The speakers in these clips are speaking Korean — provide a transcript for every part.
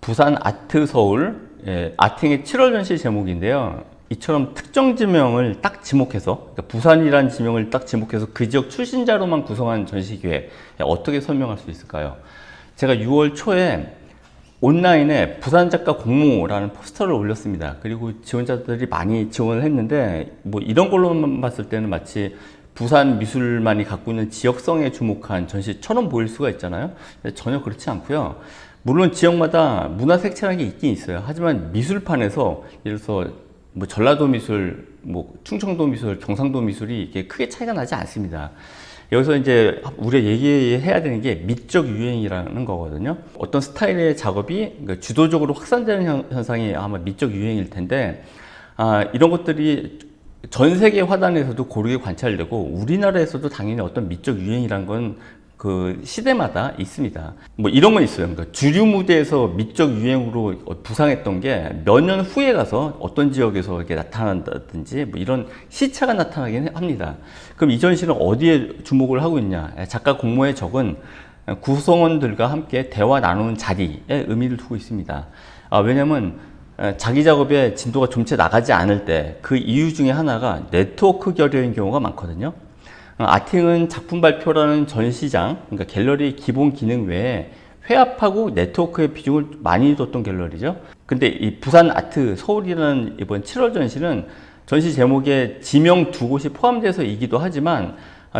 부산 아트 서울, 아팅의 7월 전시 제목인데요. 이처럼 특정 지명을 딱 지목해서, 그러니까 부산이라는 지명을 딱 지목해서 그 지역 출신자로만 구성한 전시 기획, 어떻게 설명할 수 있을까요? 제가 6월 초에 온라인에 부산 작가 공모라는 포스터를 올렸습니다. 그리고 지원자들이 많이 지원을 했는데, 뭐 이런 걸로만 봤을 때는 마치 부산 미술만이 갖고 있는 지역성에 주목한 전시처럼 보일 수가 있잖아요. 전혀 그렇지 않고요. 물론 지역마다 문화 색채라는 게 있긴 있어요. 하지만 미술판에서 예를 들어서 뭐 전라도 미술, 뭐 충청도 미술, 경상도 미술이 이게 크게 차이가 나지 않습니다. 여기서 이제 우리가 얘기해야 되는 게 미적 유행이라는 거거든요. 어떤 스타일의 작업이 주도적으로 확산되는 현상이 아마 미적 유행일 텐데, 이런 것들이 전 세계 화단에서도 고르게 관찰되고 우리나라에서도 당연히 어떤 미적 유행이란 건 그 시대마다 있습니다. 뭐 이런 건 있어요. 그러니까 주류 무대에서 미적 유행으로 부상했던 게 몇 년 후에 가서 어떤 지역에서 이렇게 나타난다든지 뭐 이런 시차가 나타나긴 합니다. 그럼 이 전시는 어디에 주목을 하고 있냐? 작가 공모의 적은 구성원들과 함께 대화 나누는 자리에 의미를 두고 있습니다. 왜냐하면 자기 작업의 진도가 좀채 나가지 않을 때 그 이유 중에 하나가 네트워크 결여인 경우가 많거든요. 아팅은 작품 발표라는 전시장, 그러니까 갤러리 기본 기능 외에 회합하고 네트워크의 비중을 많이 뒀던 갤러리죠. 근데 이 부산 아트 서울이라는 이번 7월 전시는 전시 제목에 지명 두 곳이 포함돼서이기도 하지만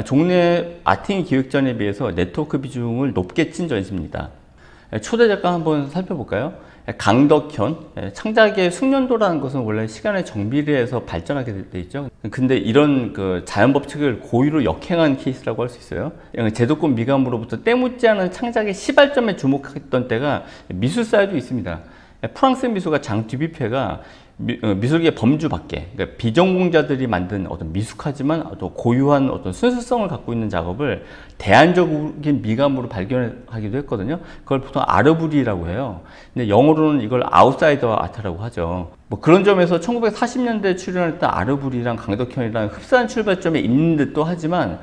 종래 아팅 기획전에 비해서 네트워크 비중을 높게 친 전시입니다. 초대 작가 한번 살펴볼까요? 강덕현, 창작의 숙련도라는 것은 원래 시간의 정비례해서 발전하게 돼 있죠. 근데 이런 그 자연 법칙을 고의로 역행한 케이스라고 할 수 있어요. 제도권 미감으로부터 때묻지 않은 창작의 시발점에 주목했던 때가 미술사에도 있습니다. 프랑스 미술가 장 듀뷔페가 미술계 범주 밖에, 그러니까 비전공자들이 만든 어떤 미숙하지만 또 고유한 어떤 순수성을 갖고 있는 작업을 대안적인 미감으로 발견하기도 했거든요. 그걸 보통 아르브리라고 해요. 근데 영어로는 이걸 아웃사이더 아트라고 하죠. 뭐 그런 점에서 1940년대에 출연했던 아르브리랑 강덕현이랑 흡사한 출발점에 있는 듯도 하지만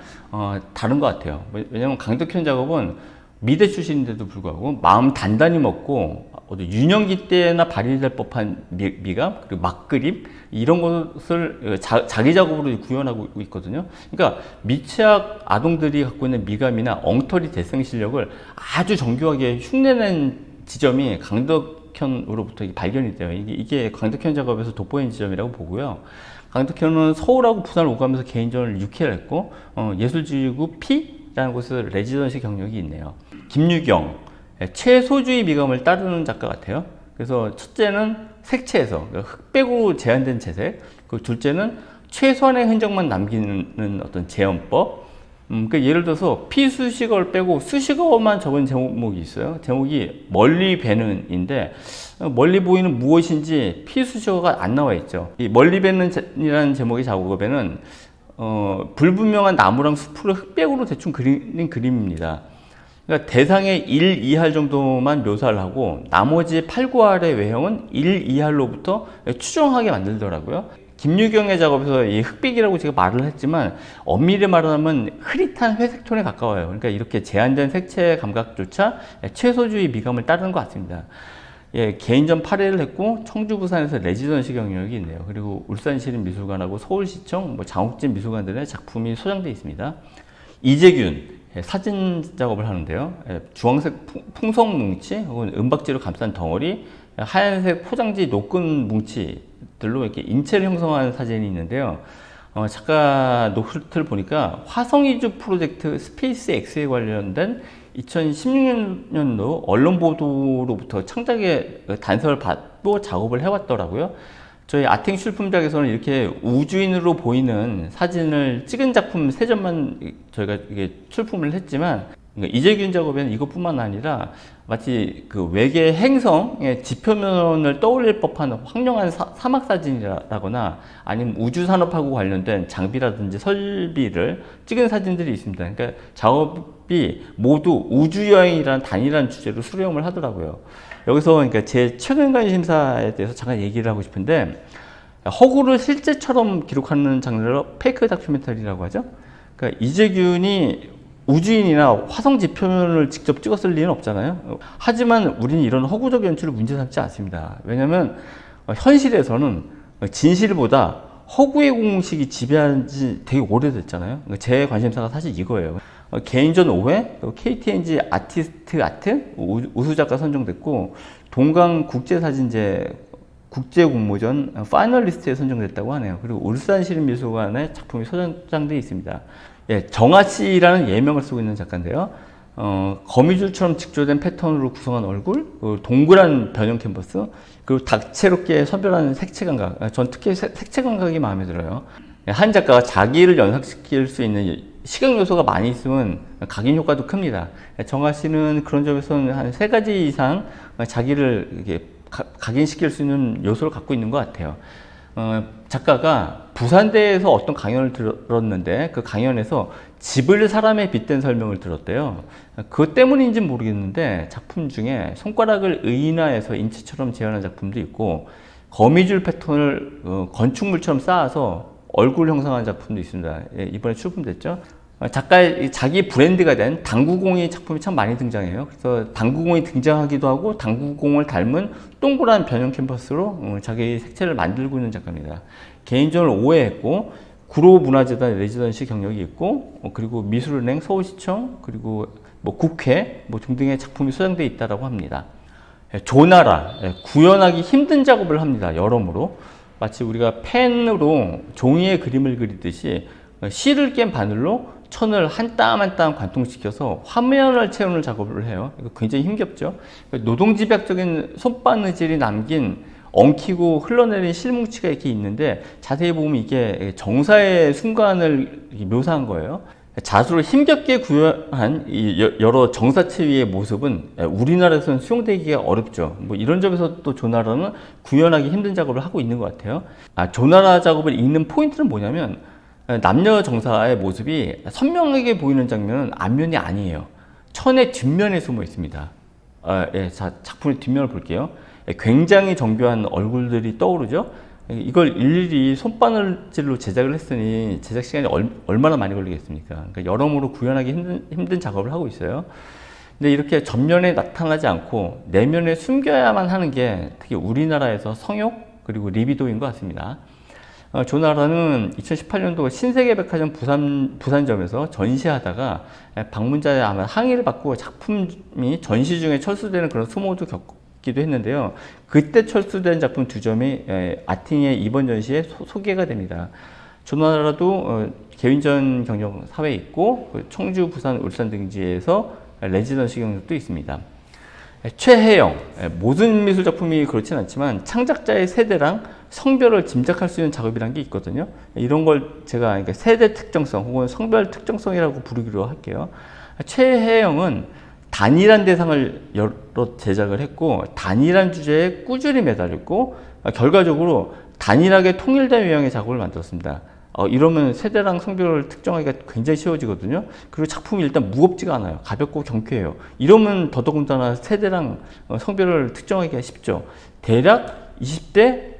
다른 것 같아요. 왜냐하면 강덕현 작업은 미대 출신인데도 불구하고 마음 단단히 먹고 유년기 때나 발휘될 법한 미감, 그리고 막그림 이런 것을 자기 작업으로 구현하고 있거든요. 그러니까 미취학 아동들이 갖고 있는 미감이나 엉터리 대성 실력을 아주 정교하게 흉내낸 지점이 강덕현으로부터 발견이 돼요. 이게 강덕현 작업에서 돋보이는 지점이라고 보고요. 강덕현은 서울하고 부산을 오가면서 개인전을 6회를 했고 예술지구 P라는 곳에서 레지던시 경력이 있네요. 김유경, 최소주의 미감을 따르는 작가 같아요. 그래서 첫째는 색채에서 흑백으로 제한된 채색, 그 둘째는 최소한의 흔적만 남기는 어떤 재현법. 그러니까 예를 들어서 피수식어를 빼고 수식어만 적은 제목이 있어요. 제목이 멀리 배는인데 멀리 보이는 무엇인지 피수식어가 안 나와 있죠. 이 멀리 배는이라는 제목의 작업에는 불분명한 나무랑 숲을 흑백으로 대충 그린 그림입니다. 그러니까 대상의 1, 2할 정도만 묘사를 하고 나머지 8, 9할의 외형은 1, 2할로부터 추정하게 만들더라고요. 김유경의 작업에서 이 흑백이라고 제가 말을 했지만 엄밀히 말하면 흐릿한 회색 톤에 가까워요. 그러니까 이렇게 제한된 색채 감각조차 최소주의 미감을 따르는 것 같습니다. 개인전 8회를 했고 청주 부산에서 레지던시 경력이 있네요. 그리고 울산시립미술관하고 서울시청, 장욱진 미술관들의 작품이 소장되어 있습니다. 이재균 사진 작업을 하는데요. 주황색 풍성 뭉치 혹은 은박지로 감싼 덩어리, 하얀색 포장지 노끈 뭉치들로 이렇게 인체를 형성한 사진이 있는데요. 작가 노트를 보니까 화성이주 프로젝트 스페이스 X에 관련된 2016년도 언론 보도로부터 창작의 단서를 받고 작업을 해왔더라고요. 저희 아팅 출품작에서는 이렇게 우주인으로 보이는 사진을 찍은 작품 3점만 저희가 이게 출품을 했지만, 이재균 작업에는 이것뿐만 아니라 마치 그 외계 행성의 지표면을 떠올릴 법한 황량한 사막 사진이라거나 아니면 우주 산업하고 관련된 장비라든지 설비를 찍은 사진들이 있습니다. 그러니까 작업이 모두 우주여행이라는 단일한 주제로 수렴을 하더라고요. 여기서 그러니까 제 최근 관심사에 대해서 잠깐 얘기를 하고 싶은데, 허구를 실제처럼 기록하는 장르로 페이크 다큐멘터리라고 하죠. 그러니까 이재균이 우주인이나 화성지 표면을 직접 찍었을 리는 없잖아요. 하지만 우리는 이런 허구적 연출을 문제 삼지 않습니다. 왜냐하면 현실에서는 진실보다 허구의 공식이 지배한 지 되게 오래됐잖아요. 제 관심사가 사실 이거예요. 개인전 5회, KTNG 아티스트 아트 우수작가 선정됐고, 동강 국제사진제 국제공모전 파이널리스트에 선정됐다고 하네요. 그리고 울산시립미술관에 작품이 소장되어 있습니다. 예, 정아 씨라는 예명을 쓰고 있는 작가인데요. 거미줄처럼 직조된 패턴으로 구성한 얼굴, 동그란 변형 캔버스, 그리고 다채롭게 선별하는 색채 감각. 전 특히 색채 감각이 마음에 들어요. 한 작가가 자기를 연상시킬 수 있는 시각 요소가 많이 있으면 각인 효과도 큽니다. 정아 씨는 그런 점에서는 한 3가지 이상 자기를 이렇게 각인시킬 수 있는 요소를 갖고 있는 것 같아요. 작가가 부산대에서 어떤 강연을 들었는데 그 강연에서 집을 사람에 빗댄 설명을 들었대요. 그것 때문인지는 모르겠는데 작품 중에 손가락을 의인화해서 인체처럼 재현한 작품도 있고, 거미줄 패턴을 건축물처럼 쌓아서 얼굴 형상한 작품도 있습니다. 예, 이번에 출품됐죠. 작가의 자기 브랜드가 된 당구공이 작품이 참 많이 등장해요. 그래서 당구공이 등장하기도 하고 당구공을 닮은 동그란 변형 캔버스로 자기 색채를 만들고 있는 작가입니다. 개인전을 5회 했고, 구로문화재단 레지던시 경력이 있고, 그리고 미술은행, 서울시청, 그리고 뭐 국회 뭐 등등의 작품이 소장되어 있다고 합니다. 조나라, 구현하기 힘든 작업을 합니다. 여러모로 마치 우리가 펜으로 종이에 그림을 그리듯이 실을 깬 바늘로 천을 한 땀 한 땀 관통시켜서 화면을 채우는 작업을 해요. 이거 굉장히 힘겹죠. 노동집약적인 손바느질이 남긴 엉키고 흘러내린 실뭉치가 이렇게 있는데, 자세히 보면 이게 정사의 순간을 묘사한 거예요. 자수를 힘겹게 구현한 이 여러 정사체위의 모습은 우리나라에서는 수용되기가 어렵죠. 뭐 이런 점에서 또 조나라는 구현하기 힘든 작업을 하고 있는 것 같아요. 조나라 작업을 읽는 포인트는 뭐냐면, 남녀 정사의 모습이 선명하게 보이는 장면은 앞면이 아니에요. 천의 뒷면에 숨어 있습니다. 예, 자, 작품의 뒷면을 볼게요. 굉장히 정교한 얼굴들이 떠오르죠. 이걸 일일이 손바늘질로 제작을 했으니 제작 시간이 얼마나 많이 걸리겠습니까? 그러니까 여러모로 구현하기 힘든 작업을 하고 있어요. 근데 이렇게 전면에 나타나지 않고 내면에 숨겨야만 하는 게 특히 우리나라에서 성욕 그리고 리비도인 것 같습니다. 조나라는 2018년도 신세계백화점 부산점에서 전시하다가 방문자의 아마 항의를 받고 작품이 전시 중에 철수되는 그런 수모도 겪기도 했는데요. 그때 철수된 작품 2점이 아팅의 이번 전시에 소개가 됩니다. 조나라도 개인전 경력 사회에 있고, 청주, 부산, 울산 등지에서 레지던시 경력도 있습니다. 최혜영, 모든 미술 작품이 그렇진 않지만 창작자의 세대랑 성별을 짐작할 수 있는 작업이라는 게 있거든요. 이런 걸 제가 세대 특정성 혹은 성별 특정성이라고 부르기로 할게요. 최혜영은 단일한 대상을 여러 제작을 했고, 단일한 주제에 꾸준히 매달렸고, 결과적으로 단일하게 통일된 유형의 작업을 만들었습니다. 이러면 세대랑 성별을 특정하기가 굉장히 쉬워지거든요. 그리고 작품이 일단 무겁지가 않아요. 가볍고 경쾌해요. 이러면 더더군다나 세대랑 성별을 특정하기가 쉽죠. 대략 20대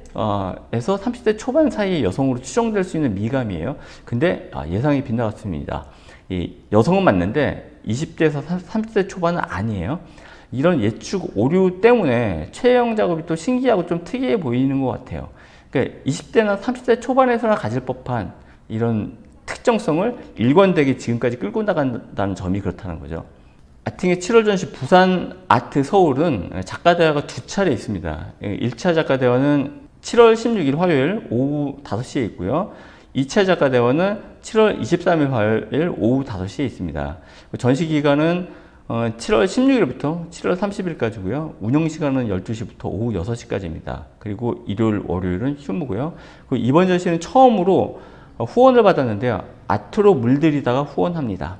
에서 30대 초반 사이의 여성으로 추정될 수 있는 미감이에요. 근데 예상이 빗나갔습니다. 이 여성은 맞는데 20대에서 30대 초반은 아니에요. 이런 예측 오류 때문에 최혜영 작업이 또 신기하고 좀 특이해 보이는 것 같아요. 그러니까 20대나 30대 초반에서나 가질 법한 이런 특정성을 일관되게 지금까지 끌고 나간다는 점이 그렇다는 거죠. 아팅의 7월 전시 부산 아트 서울은 작가대화가 2차례 있습니다. 1차 작가대화는 7월 16일 화요일 오후 5시에 있고요. 2차 작가대화는 7월 23일 화요일 오후 5시에 있습니다. 전시 기간은 7월 16일부터 7월 30일까지고요. 운영 시간은 12시부터 오후 6시까지입니다. 그리고 일요일, 월요일은 휴무고요. 이번 전시는 처음으로 후원을 받았는데요. 아트로 물들이다가 후원합니다.